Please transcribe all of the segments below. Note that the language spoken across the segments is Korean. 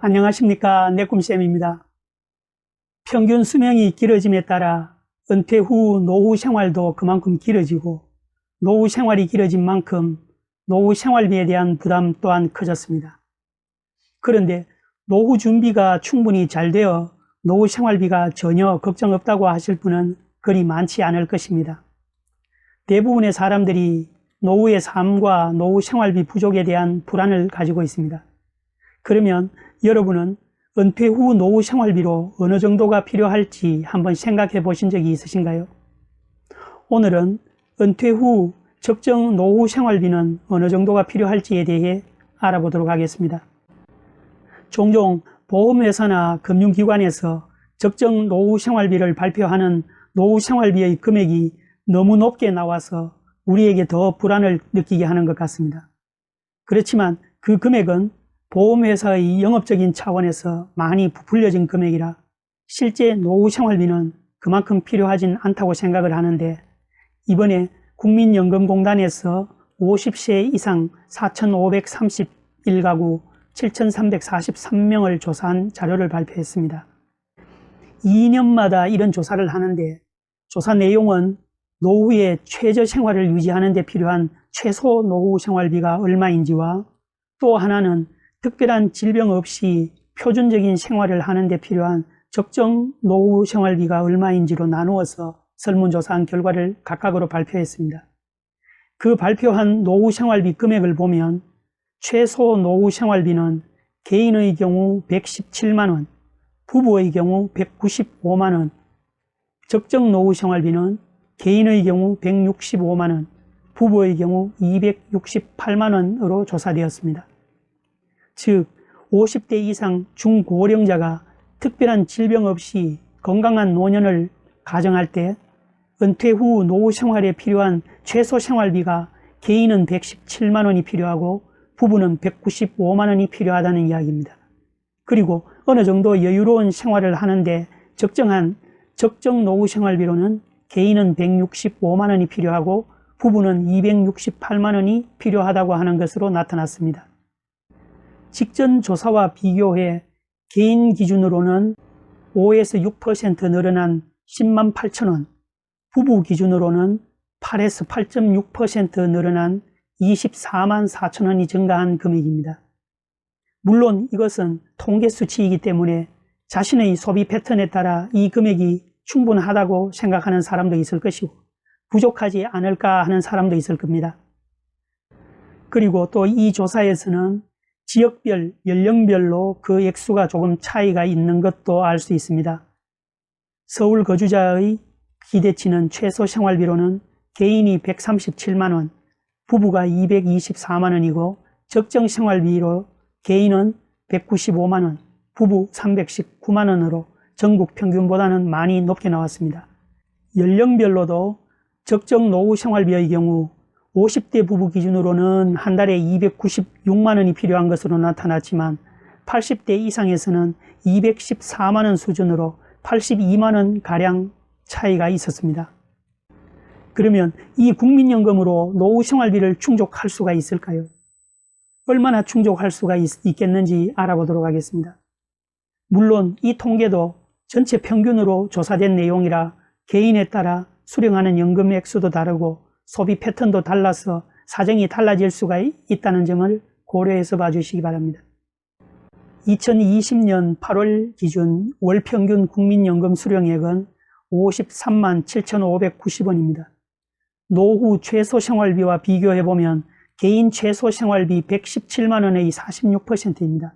안녕하십니까. 내꿈쌤입니다. 평균 수명이 길어짐에 따라 은퇴 후 노후 생활도 그만큼 길어지고 노후 생활이 길어진 만큼 노후 생활비에 대한 부담 또한 커졌습니다. 그런데 노후 준비가 충분히 잘 되어 노후 생활비가 전혀 걱정 없다고 하실 분은 그리 많지 않을 것입니다. 대부분의 사람들이 노후의 삶과 노후 생활비 부족에 대한 불안을 가지고 있습니다. 그러면 여러분은 은퇴 후 노후 생활비로 어느 정도가 필요할지 한번 생각해 보신 적이 있으신가요? 오늘은 은퇴 후 적정 노후 생활비는 어느 정도가 필요할지에 대해 알아보도록 하겠습니다. 종종 보험회사나 금융기관에서 적정 노후 생활비를 발표하는 노후 생활비의 금액이 너무 높게 나와서 우리에게 더 불안을 느끼게 하는 것 같습니다. 그렇지만 그 금액은 보험회사의 영업적인 차원에서 많이 부풀려진 금액이라 실제 노후 생활비는 그만큼 필요하진 않다고 생각을 하는데, 이번에 국민연금공단에서 50세 이상 4,531가구 7,343명을 조사한 자료를 발표했습니다. 2년마다 이런 조사를 하는데 조사 내용은 노후의 최저 생활을 유지하는 데 필요한 최소 노후 생활비가 얼마인지와 또 하나는 특별한 질병 없이 표준적인 생활을 하는 데 필요한 적정 노후 생활비가 얼마인지로 나누어서 설문조사한 결과를 각각으로 발표했습니다. 그 발표한 노후 생활비 금액을 보면 최소 노후 생활비는 개인의 경우 117만원, 부부의 경우 195만원, 적정 노후 생활비는 개인의 경우 165만원, 부부의 경우 268만원으로 조사되었습니다. 즉 50대 이상 중고령자가 특별한 질병 없이 건강한 노년을 가정할 때 은퇴 후 노후 생활에 필요한 최소 생활비가 개인은 117만원이 필요하고 부부는 195만원이 필요하다는 이야기입니다. 그리고 어느 정도 여유로운 생활을 하는데 적정 노후 생활비로는 개인은 165만원이 필요하고 부부는 268만원이 필요하다고 하는 것으로 나타났습니다. 직전 조사와 비교해 개인 기준으로는 5에서 6% 늘어난 10만 8천원, 부부 기준으로는 8에서 8.6% 늘어난 24만 4천원이 증가한 금액입니다. 물론 이것은 통계 수치이기 때문에 자신의 소비 패턴에 따라 이 금액이 충분하다고 생각하는 사람도 있을 것이고 부족하지 않을까 하는 사람도 있을 겁니다. 그리고 또 이 조사에서는 지역별, 연령별로 그 액수가 조금 차이가 있는 것도 알 수 있습니다. 서울 거주자의 기대치는 최소 생활비로는 개인이 137만원, 부부가 224만원이고 적정 생활비로 개인은 195만원, 부부 319만원으로 전국 평균보다는 많이 높게 나왔습니다. 연령별로도 적정 노후 생활비의 경우 50대 부부 기준으로는 한 달에 296만원이 필요한 것으로 나타났지만 80대 이상에서는 214만원 수준으로 82만원가량 차이가 있었습니다. 그러면 이 국민연금으로 노후 생활비를 충족할 수가 있을까요? 얼마나 충족할 수가 있겠는지 알아보도록 하겠습니다. 물론 이 통계도 전체 평균으로 조사된 내용이라 개인에 따라 수령하는 연금 액수도 다르고 소비 패턴도 달라서 사정이 달라질 수가 있다는 점을 고려해서 봐주시기 바랍니다. 2020년 8월 기준 월 평균 국민연금 수령액은 53만 7,590원입니다. 노후 최소 생활비와 비교해보면 개인 최소 생활비 117만원의 46%입니다.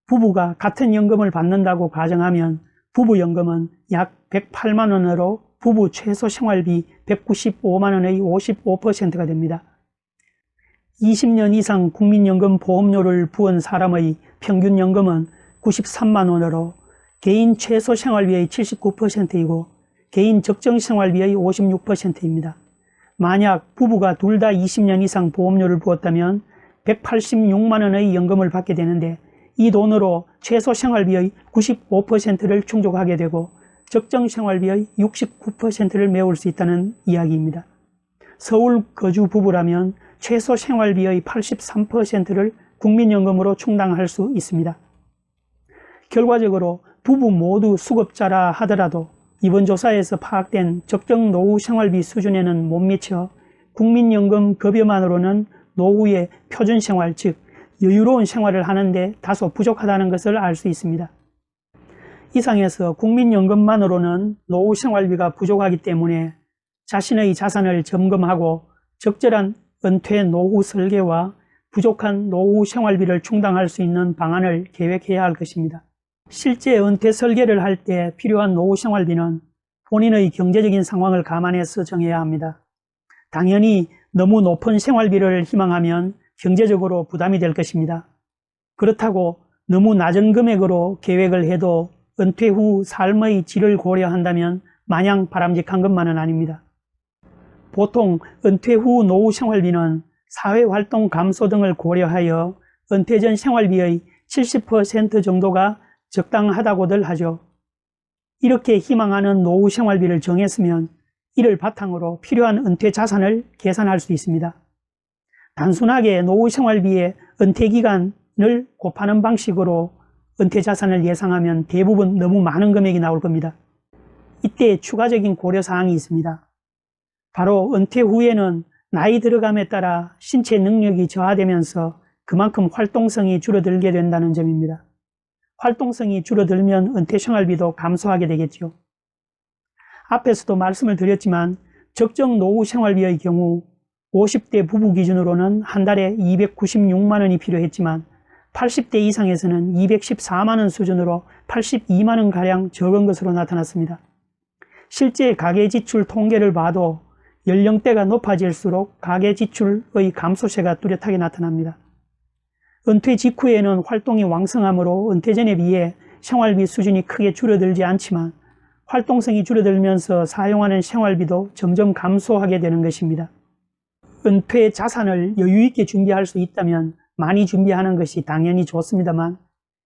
부부가 같은 연금을 받는다고 가정하면 부부연금은 약 108만원으로 부부 최소 생활비 195만원의 55%가 됩니다. 20년 이상 국민연금 보험료를 부은 사람의 평균 연금은 93만원으로 개인 최소 생활비의 79%이고 개인 적정 생활비의 56%입니다. 만약 부부가 둘 다 20년 이상 보험료를 부었다면 186만원의 연금을 받게 되는데 이 돈으로 최소 생활비의 95%를 충족하게 되고 적정 생활비의 69%를 메울 수 있다는 이야기입니다. 서울 거주 부부라면 최소 생활비의 83%를 국민연금으로 충당할 수 있습니다. 결과적으로 부부 모두 수급자라 하더라도 이번 조사에서 파악된 적정 노후 생활비 수준에는 못 미쳐 국민연금 급여만으로는 노후의 표준생활, 즉 여유로운 생활을 하는데 다소 부족하다는 것을 알 수 있습니다. 이상에서 국민연금만으로는 노후 생활비가 부족하기 때문에 자신의 자산을 점검하고 적절한 은퇴 노후 설계와 부족한 노후 생활비를 충당할 수 있는 방안을 계획해야 할 것입니다. 실제 은퇴 설계를 할 때 필요한 노후 생활비는 본인의 경제적인 상황을 감안해서 정해야 합니다. 당연히 너무 높은 생활비를 희망하면 경제적으로 부담이 될 것입니다. 그렇다고 너무 낮은 금액으로 계획을 해도 은퇴 후 삶의 질을 고려한다면 마냥 바람직한 것만은 아닙니다. 보통 은퇴 후 노후 생활비는 사회활동 감소 등을 고려하여 은퇴 전 생활비의 70% 정도가 적당하다고들 하죠. 이렇게 희망하는 노후 생활비를 정했으면 이를 바탕으로 필요한 은퇴 자산을 계산할 수 있습니다. 단순하게 노후 생활비의 은퇴 기간을 곱하는 방식으로 은퇴 자산을 예상하면 대부분 너무 많은 금액이 나올 겁니다. 이때 추가적인 고려사항이 있습니다. 바로 은퇴 후에는 나이 들어감에 따라 신체 능력이 저하되면서 그만큼 활동성이 줄어들게 된다는 점입니다. 활동성이 줄어들면 은퇴 생활비도 감소하게 되겠죠. 앞에서도 말씀을 드렸지만 적정 노후 생활비의 경우 50대 부부 기준으로는 한 달에 296만 원이 필요했지만 80대 이상에서는 214만 원 수준으로 82만 원가량 적은 것으로 나타났습니다. 실제 가계지출 통계를 봐도 연령대가 높아질수록 가계지출의 감소세가 뚜렷하게 나타납니다. 은퇴 직후에는 활동이 왕성하므로 은퇴 전에 비해 생활비 수준이 크게 줄어들지 않지만 활동성이 줄어들면서 사용하는 생활비도 점점 감소하게 되는 것입니다. 은퇴 자산을 여유있게 준비할 수 있다면 많이 준비하는 것이 당연히 좋습니다만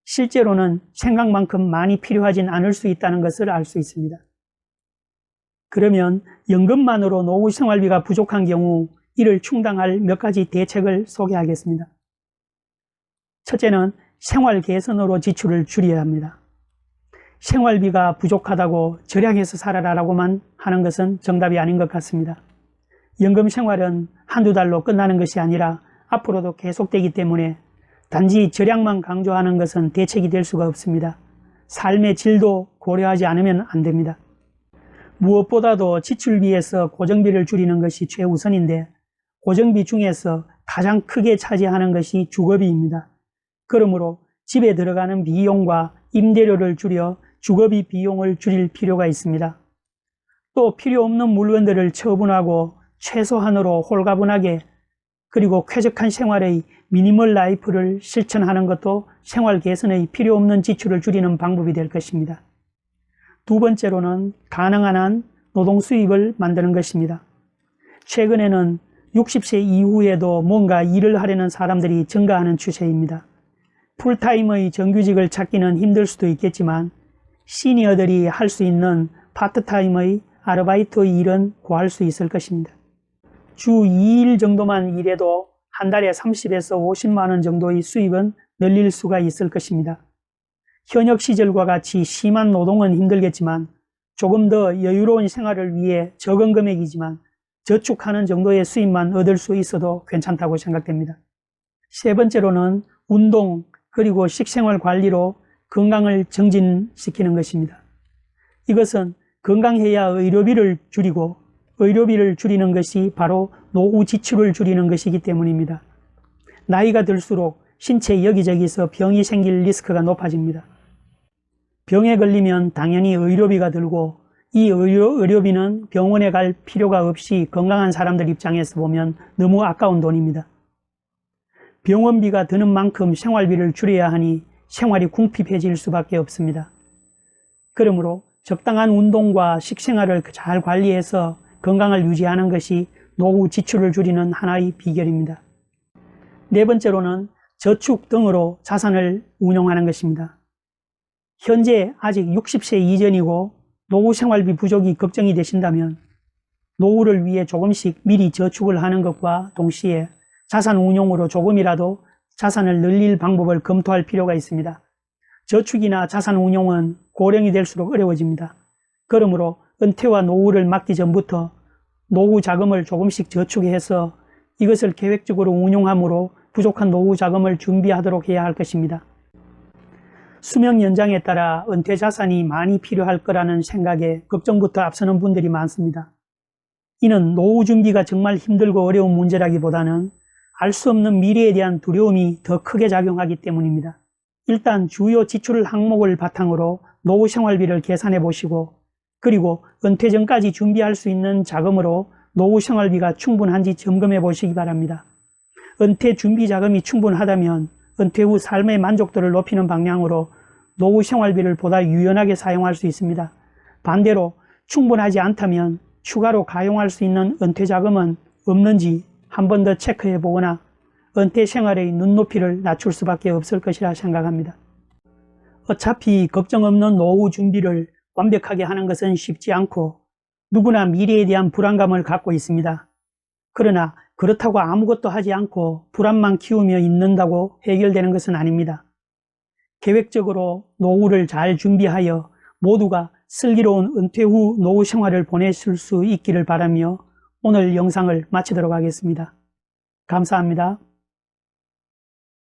실제로는 생각만큼 많이 필요하진 않을 수 있다는 것을 알 수 있습니다. 그러면 연금만으로 노후 생활비가 부족한 경우 이를 충당할 몇 가지 대책을 소개하겠습니다. 첫째는 생활 개선으로 지출을 줄여야 합니다. 생활비가 부족하다고 절약해서 살아라라고만 하는 것은 정답이 아닌 것 같습니다. 연금 생활은 한두 달로 끝나는 것이 아니라 앞으로도 계속되기 때문에 단지 절약만 강조하는 것은 대책이 될 수가 없습니다. 삶의 질도 고려하지 않으면 안 됩니다. 무엇보다도 지출비에서 고정비를 줄이는 것이 최우선인데 고정비 중에서 가장 크게 차지하는 것이 주거비입니다. 그러므로 집에 들어가는 비용과 임대료를 줄여 주거비 비용을 줄일 필요가 있습니다. 또 필요 없는 물건들을 처분하고 최소한으로 홀가분하게 그리고 쾌적한 생활의 미니멀 라이프를 실천하는 것도 생활 개선의 필요 없는 지출을 줄이는 방법이 될 것입니다. 두 번째로는 가능한 한 노동 수입을 만드는 것입니다. 최근에는 60세 이후에도 뭔가 일을 하려는 사람들이 증가하는 추세입니다. 풀타임의 정규직을 찾기는 힘들 수도 있겠지만 시니어들이 할 수 있는 파트타임의 아르바이트 일은 구할 수 있을 것입니다. 주 2일 정도만 일해도 한 달에 30에서 50만 원 정도의 수입은 늘릴 수가 있을 것입니다. 현역 시절과 같이 심한 노동은 힘들겠지만 조금 더 여유로운 생활을 위해 적은 금액이지만 저축하는 정도의 수입만 얻을 수 있어도 괜찮다고 생각됩니다. 세 번째로는 운동 그리고 식생활 관리로 건강을 정진시키는 것입니다. 이것은 건강해야 의료비를 줄이고 의료비를 줄이는 것이 바로 노후 지출을 줄이는 것이기 때문입니다. 나이가 들수록 신체 여기저기서 병이 생길 리스크가 높아집니다. 병에 걸리면 당연히 의료비가 들고 이 의료비는 병원에 갈 필요가 없이 건강한 사람들 입장에서 보면 너무 아까운 돈입니다. 병원비가 드는 만큼 생활비를 줄여야 하니 생활이 궁핍해질 수밖에 없습니다. 그러므로 적당한 운동과 식생활을 잘 관리해서 건강을 유지하는 것이 노후 지출을 줄이는 하나의 비결입니다. 네 번째로는 저축 등으로 자산을 운용하는 것입니다. 현재 아직 60세 이전이고 노후 생활비 부족이 걱정이 되신다면 노후를 위해 조금씩 미리 저축을 하는 것과 동시에 자산 운용으로 조금이라도 자산을 늘릴 방법을 검토할 필요가 있습니다. 저축이나 자산 운용은 고령이 될수록 어려워집니다. 그러므로 은퇴와 노후를 맞기 전부터 노후 자금을 조금씩 저축해서 이것을 계획적으로 운용함으로 부족한 노후 자금을 준비하도록 해야 할 것입니다. 수명 연장에 따라 은퇴 자산이 많이 필요할 거라는 생각에 걱정부터 앞서는 분들이 많습니다. 이는 노후 준비가 정말 힘들고 어려운 문제라기보다는 알 수 없는 미래에 대한 두려움이 더 크게 작용하기 때문입니다. 일단 주요 지출 항목을 바탕으로 노후 생활비를 계산해 보시고, 그리고 은퇴 전까지 준비할 수 있는 자금으로 노후 생활비가 충분한지 점검해 보시기 바랍니다. 은퇴 준비 자금이 충분하다면 은퇴 후 삶의 만족도를 높이는 방향으로 노후 생활비를 보다 유연하게 사용할 수 있습니다. 반대로 충분하지 않다면 추가로 가용할 수 있는 은퇴 자금은 없는지 한 번 더 체크해 보거나 은퇴 생활의 눈높이를 낮출 수밖에 없을 것이라 생각합니다. 어차피 걱정 없는 노후 준비를 완벽하게 하는 것은 쉽지 않고 누구나 미래에 대한 불안감을 갖고 있습니다. 그러나 그렇다고 아무것도 하지 않고 불안만 키우며 있는다고 해결되는 것은 아닙니다. 계획적으로 노후를 잘 준비하여 모두가 슬기로운 은퇴 후 노후 생활을 보내실 수 있기를 바라며 오늘 영상을 마치도록 하겠습니다. 감사합니다.